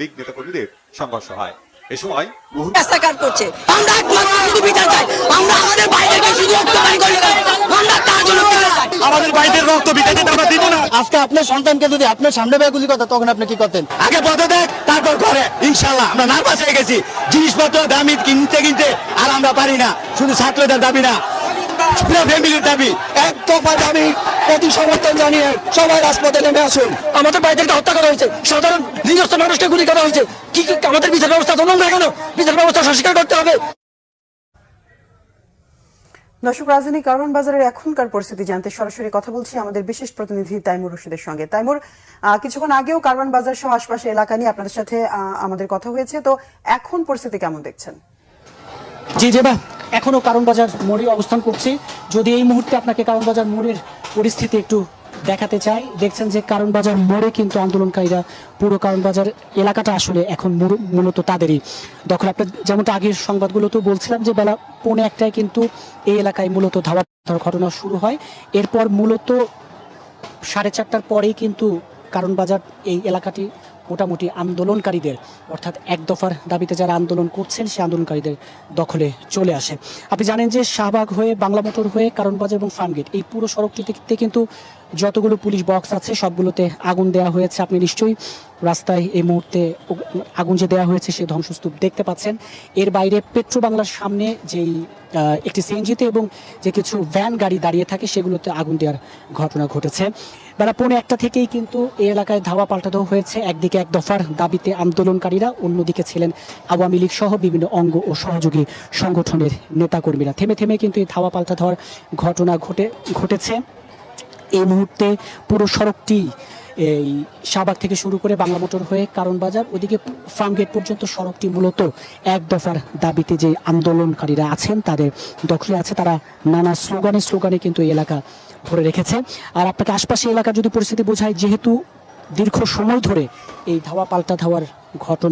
লীগ নেতাকর্মীদের সংঘর্ষ হয়। এ সময় রাস্তাঘাট করছে, আমরা একমাত্র শুধু বিচার চাই। আমরা আমাদের বাইরেকে শুধু রক্তপানি করলে আমরা তার জন্য বিচার চাই। আমাদের বাইরের রক্ত বিটাতে আমরা দিব না। আজকে আপনার সন্তানকে যদি আপনার সামনে বেয়ে গুলি করতেন তখন আপনি কি করতেন? আগে পদে দেখ তারপর করে। ইনশাআল্লাহ আমরা নার্ভাস হয়ে গেছি, জিনিসপত্র দামি কিনতে আর আমরা পারি না। শুধু ছাত্রদের দাবি না, পুরো ফ্যামিলির দাবি, এক দফা দাবি প্রতি সমর্থন জানিয়ে সবাই রাজপথে নেমে আসুন। আমাদের বাইরেকে হত্যা করা হয়েছে, সাধারণ নিজস্ব মানুষকে গুলি করা হয়েছে। কি আমাদের বিচার ব্যবস্থা তো নোংরা কেন? বিচার ব্যবস্থা সংস্কার করতে হবে। দর্শক, রাজধানী কারওয়ান বাজারের এখনকার পরিস্থিতি জানতে সরাসরি কথা বলছি আমাদের বিশেষ প্রতিনিধি তাইমুর রশিদের সঙ্গে। তাইমুর, কিছুক্ষণ আগেও কারওয়ান বাজার সহ আশপাশে এলাকা নিয়ে আপনাদের সাথে আমাদের কথা হয়েছে, তো এখন পরিস্থিতি কেমন দেখছেন? জি জেবা, এখনো কারওয়ান বাজার মোড়ে অবস্থান করছি। যদি এই মুহূর্তে আপনাকে কারওয়ান বাজার মোড়ের পরিস্থিতি একটু দেখাতে চাই, দেখছেন যে কারওয়ান বাজার মোড়ে কিন্তু আন্দোলনকারীরা পুরো কারওয়ান বাজার এলাকাটা আসলে এখন মূলত তাদেরই দখল। আপনার যেমনটা আগের সংবাদগুলোতে বলছিলাম যে বেলা 1:45 কিন্তু এই এলাকায় মূলত ধাওয়া ঘটনা শুরু হয়। এরপর মূলত 4:30টার পরেই কিন্তু কারওয়ান বাজার এই এলাকাটি মোটামুটি আন্দোলনকারীদের, অর্থাৎ এক দফার দাবিতে যারা আন্দোলন করছেন সেই আন্দোলনকারীদের দখলে চলে আসে। আপনি জানেন যে শাহবাগ হয়ে, বাংলা মোটর হয়ে কারওয়ান বাজার এবং ফার্মগেট এই পুরো সড়কটিতে কিন্তু যতগুলো পুলিশ বক্স আছে সবগুলোতে আগুন দেওয়া হয়েছে। আপনি নিশ্চয়ই রাস্তায় এই মুহূর্তে আগুন যে দেওয়া হয়েছে সেই ধ্বংসস্তূপ দেখতে পাচ্ছেন। এর বাইরে পেট্রো বাংলার সামনে যেই একটি সিএনজিতে এবং যে কিছু ভ্যান গাড়ি দাঁড়িয়ে থাকে সেগুলোতে আগুন দেওয়ার ঘটনা ঘটেছে। বেলা 1:45 থেকেই কিন্তু এই এলাকায় ধাওয়া পাল্টা দেওয়া হয়েছে। একদিকে এক দফার দাবিতে আন্দোলনকারীরা, অন্যদিকে ছিলেন আওয়ামী লীগ সহ বিভিন্ন অঙ্গ ও সহযোগী সংগঠনের নেতাকর্মীরা। থেমে থেমে কিন্তু এই ধাওয়া পাল্টা দেওয়ার ঘটনা ঘটেছে। এই মুহূর্তে পুরো সড়কটি এই শাহবাগ থেকে শুরু করে বাংলা মোটর হয়ে কারওয়ান বাজার ওদিকে ফার্মগেট পর্যন্ত সড়কটি মূলত এক দফার দাবিতে যে আন্দোলনকারীরা আছেন তাদের দখলে আছে। তারা নানা স্লোগানে কিন্তু এই এলাকা ভরে রেখেছে। আর আপনাকে আশপাশে এলাকার যদি পরিস্থিতি বোঝায়, যেহেতু দীর্ঘ সময় ধরে এই ধাওয়া পাল্টা ধাওয়ার ঘটনা